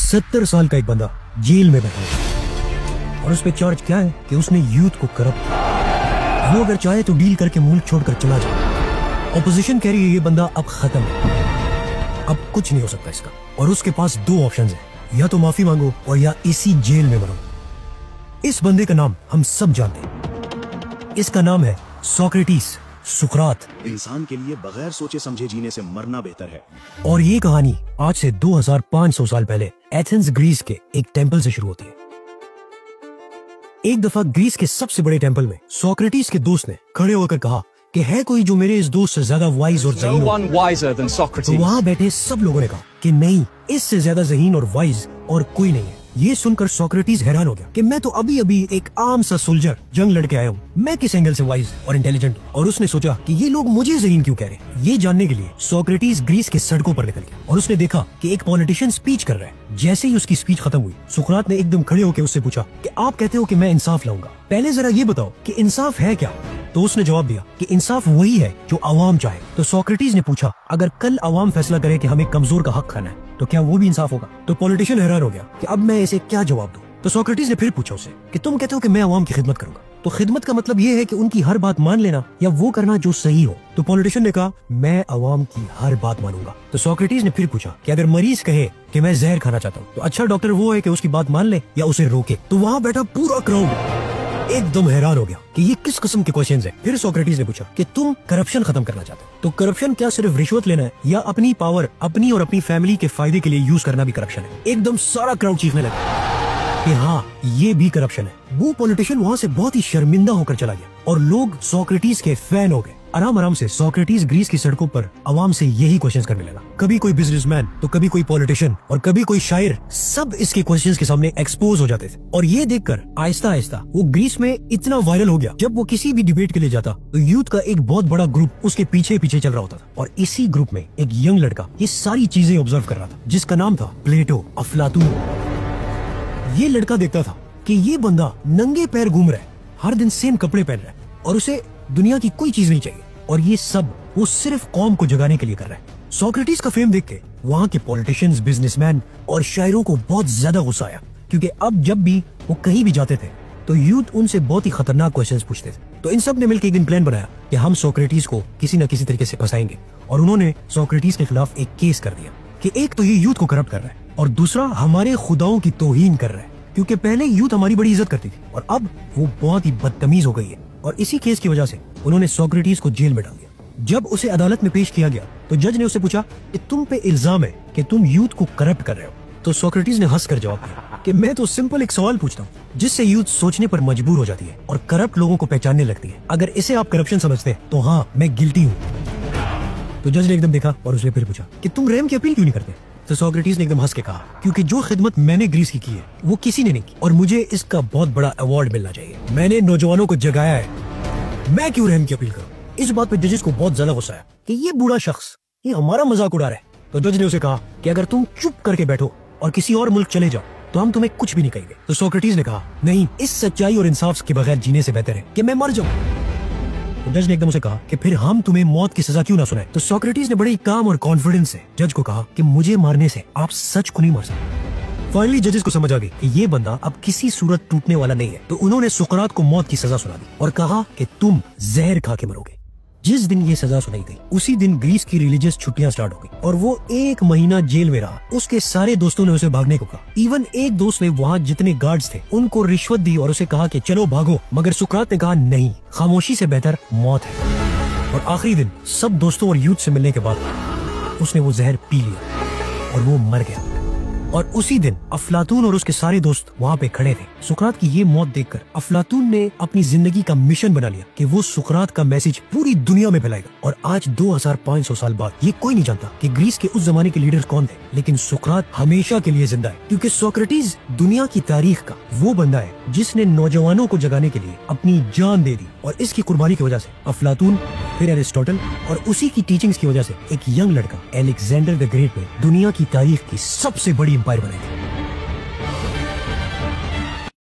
70 साल का एक बंदा जेल में बैठा है और उस पे चार्ज क्या है कि उसने यूथ को करप्ट किया। वो अगर चाहे तो डील करके मुल्क छोड़कर चला जाए। ऑपोजिशन कह रही है ये बंदा अब खत्म है, अब कुछ नहीं हो सकता इसका, और उसके पास दो ऑप्शंस हैं, या तो माफी मांगो और या इसी जेल में मरो। इस बंदे का नाम हम सब जानते हैं, इसका नाम है सोक्रेटिस, सुकरात। इंसान के लिए बगैर सोचे समझे जीने से मरना बेहतर है। और ये कहानी आज से 2500 साल पहले एथेंस ग्रीस के एक टेंपल से शुरू होती है। एक दफा ग्रीस के सबसे बड़े टेंपल में सोक्रेटिस के दोस्त ने खड़े होकर कहा कि है कोई जो मेरे इस दोस्त से ज्यादा वाइज और ज़हीन हो। तो वहाँ बैठे सब लोगों ने कहा कि नहीं, इससे ज्यादा ज़हीन और वाइज और कोई नहीं है। ये सुनकर सोक्रेटिस हैरान हो गया कि मैं तो अभी अभी एक आम सा सोल्जर जंग लड़के आया हूँ, मैं किस एंगल से वाइज और इंटेलिजेंट हूँ। और उसने सोचा कि ये लोग मुझे ज़हीन क्यों कह रहे हैं। ये जानने के लिए सोक्रेटिस ग्रीस के सड़कों पर निकल गया और उसने देखा कि एक पॉलिटिशियन स्पीच कर रहा है। जैसे ही उसकी स्पीच खत्म हुई, सुकरात ने एकदम खड़े होकर उससे पूछा कि आप कहते हो कि मैं इंसाफ लाऊंगा, पहले जरा ये बताओ कि इंसाफ है क्या। तो उसने जवाब दिया कि इंसाफ वही है जो अवाम चाहे। तो सोक्रेटिस ने पूछा, अगर कल अवाम फैसला करे कि हमें कमजोर का हक खाना है तो क्या वो भी इंसाफ होगा। तो पॉलिटिशियन हैरान हो गया कि अब मैं इसे क्या जवाब दूं। तो सोक्रेटिस ने फिर पूछा उसे कि तुम कहते हो कि मैं अवाम की खिदमत करूंगा, तो खिदमत का मतलब ये है कि उनकी हर बात मान लेना या वो करना जो सही हो। तो पॉलिटिशियन ने कहा, मैं अवाम की हर बात मानूंगा। तो सोक्रेटिस ने फिर पूछा कि अगर मरीज कहे कि मैं जहर खाना चाहता हूँ तो अच्छा डॉक्टर वो है कि उसकी बात मान ले या उसे रोके। तो वहाँ बैठा पूरा क्राउड एकदम हैरान हो गया कि ये किस किस्म के क्वेश्चंस हैं। फिर सोक्रेटिस ने पूछा कि तुम करप्शन खत्म करना चाहते हो, तो करप्शन क्या सिर्फ रिश्वत लेना है या अपनी पावर अपनी और अपनी फैमिली के फायदे के लिए यूज करना भी करप्शन है। एकदम सारा क्राउड चीखने लगा कि हाँ, ये भी करप्शन है। वो पॉलिटिशियन वहाँ से बहुत ही शर्मिंदा होकर चला गया और लोग सोक्रेटिस के फैन हो गए। आराम आराम से सोक्रेटिस ग्रीस की सड़कों पर आवाम से यही क्वेश्चंस करने लगा। कभी कोई बिजनेसमैन तो कभी कोई पॉलिटिशियन और कभी कोई शायर, सब इसके क्वेश्चंस के सामने एक्सपोज हो जाते थे। और ये देखकर आहिस्ता आहिस्ता वो ग्रीस में इतना वायरल हो गया, जब वो किसी भी डिबेट के लिए जाता तो यूथ का एक बहुत बड़ा ग्रुप उसके पीछे पीछे चल रहा होता था। और इसी ग्रुप में एक यंग लड़का ये सारी चीजें ऑब्जर्व कर रहा था, जिसका नाम था प्लेटो, अफलातून। ये लड़का देखता था कि ये बंदा नंगे पैर घूम रहा है, हर दिन सेम कपड़े पहन रहा है और उसे दुनिया की कोई चीज नहीं चाहिए, और ये सब वो सिर्फ कौम को जगाने के लिए कर रहा है। सोक्रेटिस का फेम देख के वहाँ के पॉलिटिशियंस, बिजनेसमैन और शायरों को बहुत ज्यादा गुस्सा आया, क्योंकि अब जब भी वो कहीं भी जाते थे तो यूथ उनसे बहुत ही खतरनाक क्वेश्चंस पूछते थे। तो इन सब ने मिलकर एक दिन प्लान बनाया कि हम सोक्रेटिस को किसी न किसी तरीके से फंसाएंगे, और उन्होंने सोक्रेटिस के खिलाफ एक केस कर दिया कि एक तो ये यूथ को करप्ट कर रहा है और दूसरा हमारे खुदाओं की तौहीन कर रहा है, क्योंकि पहले यूथ हमारी बड़ी इज्जत करती थी और अब वो बहुत ही बदतमीज हो गई है। और इसी केस की वजह से उन्होंने सोक्रेटिस को जेल में डाल दिया। जब उसे अदालत में पेश किया गया तो जज ने उससे पूछा कि तुम पे इल्जाम है कि तुम यूथ को करप्ट कर रहे हो। तो सोक्रेटिस ने हंसकर जवाब दिया कि मैं तो सिंपल एक सवाल पूछता हूँ जिससे यूथ सोचने पर मजबूर हो जाती है और करप्ट लोगों को पहचानने लगती है। अगर इसे आप करप्शन समझते हैं तो हाँ, मैं गिल्टी हूँ। तो जज ने एकदम देखा और उसने फिर पूछा कि तुम रहम की अपील क्यों नहीं करते। तो सोक्रेटिस ने एकदम हंस के कहा, क्योंकि जो खिदमत मैंने ग्रीस की है वो किसी ने नहीं की और मुझे इसका बहुत बड़ा अवार्ड मिलना चाहिए। मैंने नौजवानों को जगाया है, मैं क्यों रहम की अपील करूं। इस बात पे जजेस को बहुत ज्यादा गुस्सा आया कि ये बूढ़ा शख्स ये हमारा मजाक उड़ा रहा है। तो जज ने उसे कहा कि अगर तुम चुप करके बैठो और किसी और मुल्क चले जाओ तो हम तुम्हें कुछ भी नहीं कहेंगे। तो सोक्रेटिस ने कहा, नहीं, इस सच्चाई और इंसाफ के बगैर जीने से बेहतर है कि मैं मर जाऊं। तो जज ने एकदम उसे कहा कि फिर हम तुम्हें मौत की सजा क्यों ना सुनाए। तो सोक्रेटिस ने बड़े काम और कॉन्फिडेंस से जज को कहा कि मुझे मारने से आप सच को नहीं मर सकते। फाइनली जजेस को समझ आ गई कि ये बंदा अब किसी सूरत टूटने वाला नहीं है, तो उन्होंने सुकरात को मौत की सजा सुना दी और कहा कि तुम जहर खा के मरोगे। जिस दिन ये सजा सुनाई गई उसी दिन ग्रीस की रिलीजियस छुट्टियां स्टार्ट हो गई और वो 1 महीना जेल में रहा। उसके सारे दोस्तों ने उसे भागने को कहा। इवन एक दोस्त ने वहाँ जितने गार्ड्स थे उनको रिश्वत दी और उसे कहा कि चलो भागो, मगर सुकरात ने कहा नहीं, खामोशी से बेहतर मौत है। और आखिरी दिन सब दोस्तों और यूथ से मिलने के बाद उसने वो जहर पी लिया और वो मर गया। और उसी दिन अफलातून और उसके सारे दोस्त वहाँ पे खड़े थे। सुकरात की ये मौत देखकर अफलातून ने अपनी जिंदगी का मिशन बना लिया कि वो सुकरात का मैसेज पूरी दुनिया में फैलाएगा। और आज 2500 साल बाद ये कोई नहीं जानता कि ग्रीस के उस जमाने के लीडर्स कौन थे, लेकिन सुकरात हमेशा के लिए जिंदा है, क्योंकि सोक्रेटिस दुनिया की तारीख का वो बंदा है जिसने नौजवानों को जगाने के लिए अपनी जान दे दी। और इसकी कुर्बानी की वजह से अफलातून, फिर एरिस्टोटल और उसी की टीचिंग्स की वजह से एक यंग लड़का अलेक्जेंडर द ग्रेट ने दुनिया की तारीख की सबसे बड़ी एम्पायर बनाई थी।